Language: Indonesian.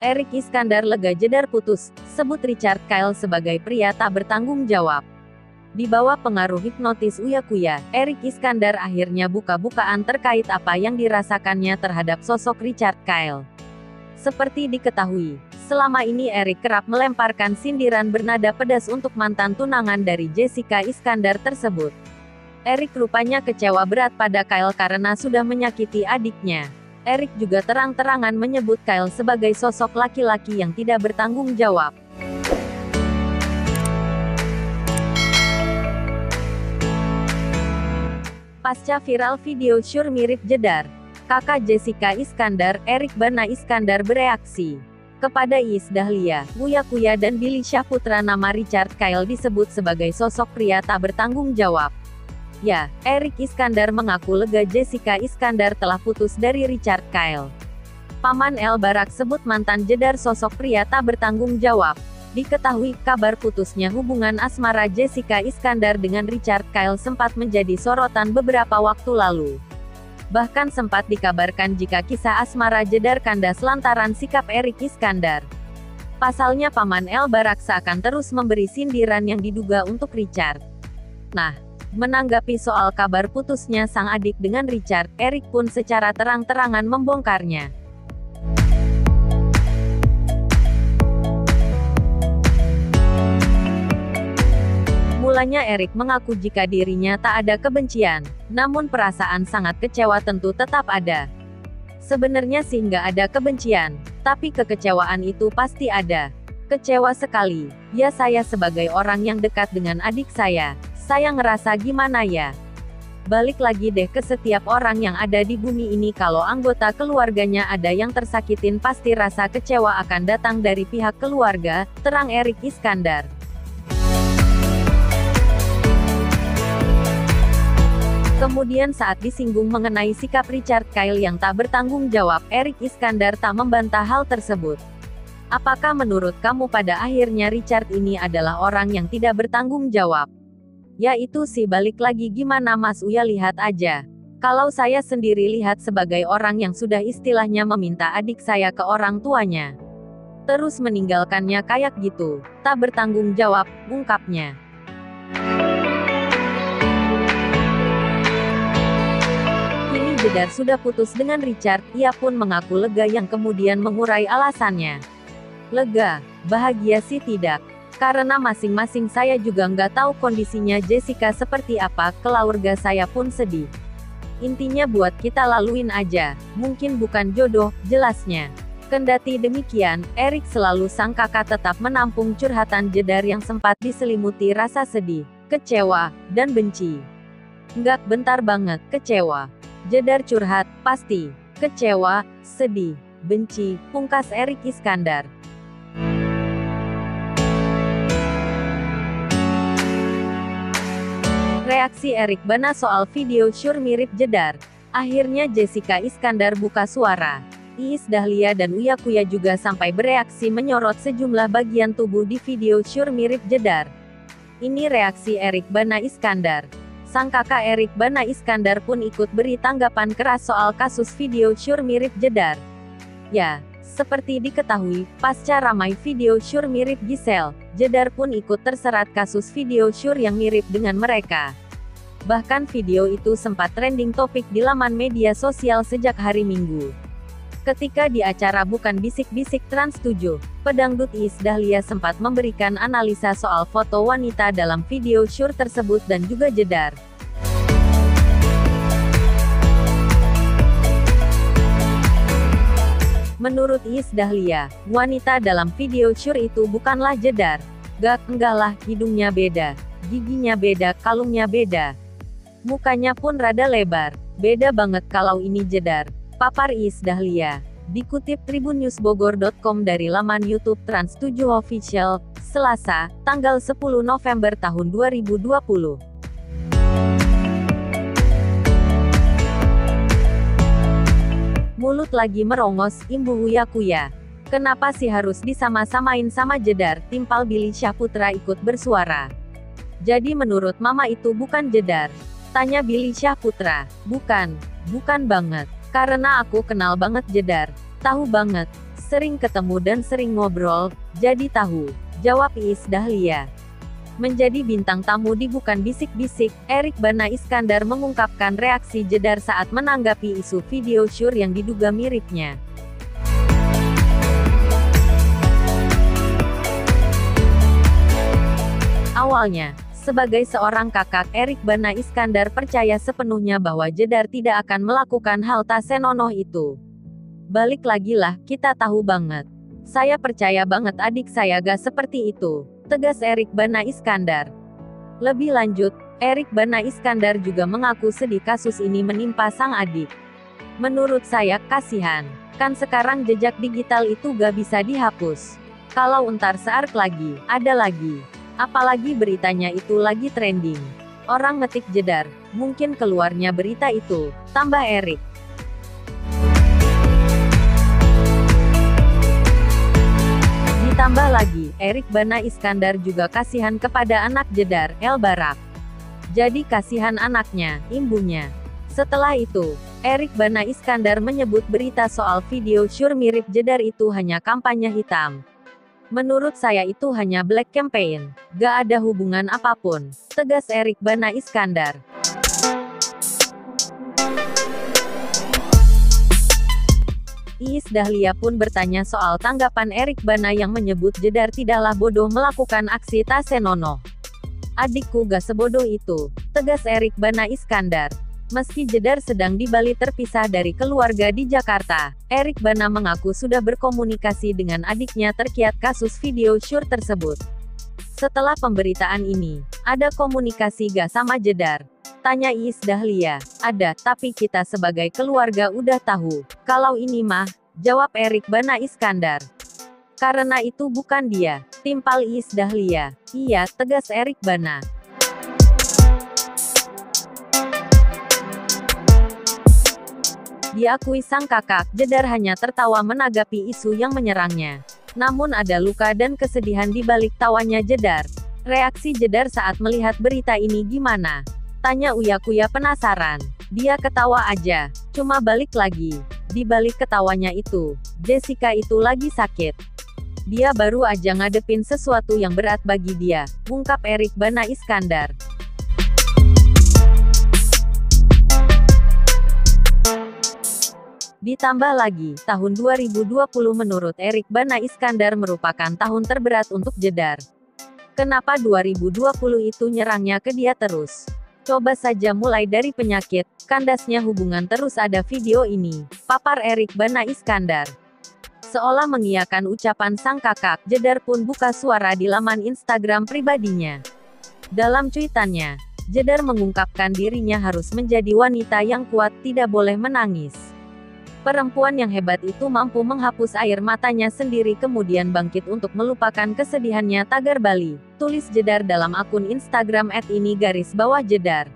Erik Iskandar lega jedar putus, sebut Richard Kyle sebagai pria tak bertanggung jawab. Di bawah pengaruh hipnotis Uya Kuya, Erik Iskandar akhirnya buka-bukaan terkait apa yang dirasakannya terhadap sosok Richard Kyle. Seperti diketahui, selama ini Erik kerap melemparkan sindiran bernada pedas untuk mantan tunangan dari Jessica Iskandar tersebut. Erik rupanya kecewa berat pada Kyle karena sudah menyakiti adiknya. Erik juga terang-terangan menyebut Kyle sebagai sosok laki-laki yang tidak bertanggung jawab. Pasca viral video Syur mirip jedar, kakak Jessica Iskandar, Erik Bana Iskandar bereaksi. Kepada Iis Dahlia, Uya Kuya dan Billy Syahputra, nama Richard Kyle disebut sebagai sosok pria tak bertanggung jawab. Ya, Erik Iskandar mengaku lega Jessica Iskandar telah putus dari Richard Kyle. Paman El Barak sebut mantan jedar sosok pria tak bertanggung jawab. Diketahui, kabar putusnya hubungan asmara Jessica Iskandar dengan Richard Kyle sempat menjadi sorotan beberapa waktu lalu. Bahkan sempat dikabarkan jika kisah asmara jedar kandas lantaran sikap Erik Iskandar. Pasalnya Paman El Barak seakan terus memberi sindiran yang diduga untuk Richard. Nah, menanggapi soal kabar putusnya sang adik dengan Richard, Erik pun secara terang-terangan membongkarnya. Mulanya Erik mengaku jika dirinya tak ada kebencian, namun perasaan sangat kecewa tentu tetap ada. Sebenarnya sih nggak ada kebencian, tapi kekecewaan itu pasti ada. Kecewa sekali, ya saya sebagai orang yang dekat dengan adik saya ngerasa gimana ya. Balik lagi deh ke setiap orang yang ada di bumi ini, kalau anggota keluarganya ada yang tersakitin pasti rasa kecewa akan datang dari pihak keluarga, terang Erik Iskandar. Kemudian saat disinggung mengenai sikap Richard Kyle yang tak bertanggung jawab, Erik Iskandar tak membantah hal tersebut. Apakah menurut kamu pada akhirnya Richard ini adalah orang yang tidak bertanggung jawab? Ya itu sih balik lagi gimana Mas Uya lihat aja. Kalau saya sendiri lihat sebagai orang yang sudah istilahnya meminta adik saya ke orang tuanya. Terus meninggalkannya kayak gitu, tak bertanggung jawab, ungkapnya. Kini jedar sudah putus dengan Richard, ia pun mengaku lega yang kemudian mengurai alasannya. Lega, bahagia sih tidak. Karena masing-masing saya juga nggak tahu kondisinya Jessica seperti apa, keluarga saya pun sedih. Intinya buat kita laluin aja, mungkin bukan jodoh, jelasnya. Kendati demikian, Erik selalu sang kakak tetap menampung curhatan jedar yang sempat diselimuti rasa sedih, kecewa, dan benci. Nggak bentar banget, kecewa. Jedar curhat, pasti. Kecewa, sedih, benci, pungkas Erik Iskandar. Reaksi Erik Bana soal video Syur mirip jedar. Akhirnya Jessica Iskandar buka suara. Iis Dahlia dan Uya Kuya juga sampai bereaksi menyorot sejumlah bagian tubuh di video Syur mirip jedar. Ini reaksi Erik Bana Iskandar. Sang kakak Erik Bana Iskandar pun ikut beri tanggapan keras soal kasus video Syur mirip jedar. Ya, seperti diketahui, pasca ramai video Syur mirip Giselle, jedar pun ikut terserat kasus video Syur yang mirip dengan mereka. Bahkan video itu sempat trending topik di laman media sosial sejak hari Minggu. Ketika di acara Bukan Bisik-Bisik Trans 7, pedangdut Iis Dahlia sempat memberikan analisa soal foto wanita dalam video Syur tersebut dan juga jedar. Menurut Iis Dahlia, wanita dalam video Syur itu bukanlah jedar. Enggak lah, hidungnya beda, giginya beda, kalungnya beda. Mukanya pun rada lebar. Beda banget kalau ini jedar, papar Iis Dahlia. Dikutip tribunnewsbogor.com dari laman YouTube Trans 7 Official, Selasa, tanggal 10 November tahun 2020. Mulut lagi merongos, imbu Uya Kuya. Kenapa sih harus disama-samain sama jedar? Timpal Billy Syahputra ikut bersuara. Jadi menurut mama itu bukan jedar? Tanya Billy Syahputra. Bukan banget. Karena aku kenal banget jedar. Tahu banget. Sering ketemu dan sering ngobrol, jadi tahu, jawab Iis Dahlia. Menjadi bintang tamu di Bukan Bisik-Bisik, Erik Bana Iskandar mengungkapkan reaksi Jedar saat menanggapi isu video syur yang diduga miripnya. Awalnya, sebagai seorang kakak, Erik Bana Iskandar percaya sepenuhnya bahwa Jedar tidak akan melakukan hal tak senonoh itu. Balik lagi lah, kita tahu banget. Saya percaya banget adik saya gak seperti itu, tegas Erik Bana Iskandar. Lebih lanjut, Erik Bana Iskandar juga mengaku sedih kasus ini menimpa sang adik. Menurut saya, kasihan. Kan sekarang jejak digital itu gak bisa dihapus. Kalau entar search lagi, ada lagi. Apalagi beritanya itu lagi trending. Orang ngetik Jedar, mungkin keluarnya berita itu, tambah Erik. Ditambah lagi, Erik Bana Iskandar juga kasihan kepada anak Jedar, El Barak. Jadi kasihan anaknya, imbunya. Setelah itu, Erik Bana Iskandar menyebut berita soal video syur mirip Jedar itu hanya kampanye hitam. Menurut saya itu hanya black campaign, gak ada hubungan apapun, tegas Erik Bana Iskandar. Iis Dahlia pun bertanya soal tanggapan Erik Bana yang menyebut Jedar tidaklah bodoh melakukan aksi tak senonoh. Adikku gak sebodoh itu, tegas Erik Bana Iskandar. Meski Jedar sedang di Bali terpisah dari keluarga di Jakarta, Erik Bana mengaku sudah berkomunikasi dengan adiknya terkait kasus video syur tersebut. Setelah pemberitaan ini, ada komunikasi gak sama Jedar? Tanya Iis Dahlia. Ada, tapi kita sebagai keluarga udah tahu. Kalau ini mah, jawab Erik Bana Iskandar. Karena itu bukan dia, timpal Iis Dahlia. Iya, tegas Erik Bana. Diakui sang kakak, Jedar hanya tertawa menanggapi isu yang menyerangnya. Namun ada luka dan kesedihan di balik tawanya Jedar. Reaksi Jedar saat melihat berita ini gimana? Tanya Uya Kuya penasaran. Dia ketawa aja. Cuma balik lagi. Di balik ketawanya itu, Jessica itu lagi sakit. Dia baru aja ngadepin sesuatu yang berat bagi dia, ungkap Erik Bana Iskandar. Ditambah lagi, tahun 2020 menurut Erik Bana Iskandar merupakan tahun terberat untuk Jedar. Kenapa 2020 itu nyerangnya ke dia terus? Coba saja mulai dari penyakit, kandasnya hubungan terus ada video ini, papar Erik Bana Iskandar. Seolah mengiyakan ucapan sang kakak, Jedar pun buka suara di laman Instagram pribadinya. Dalam cuitannya, Jedar mengungkapkan dirinya harus menjadi wanita yang kuat, tidak boleh menangis. Perempuan yang hebat itu mampu menghapus air matanya sendiri kemudian bangkit untuk melupakan kesedihannya, tagar Bali, tulis Jedar dalam akun Instagram @ini_jedar.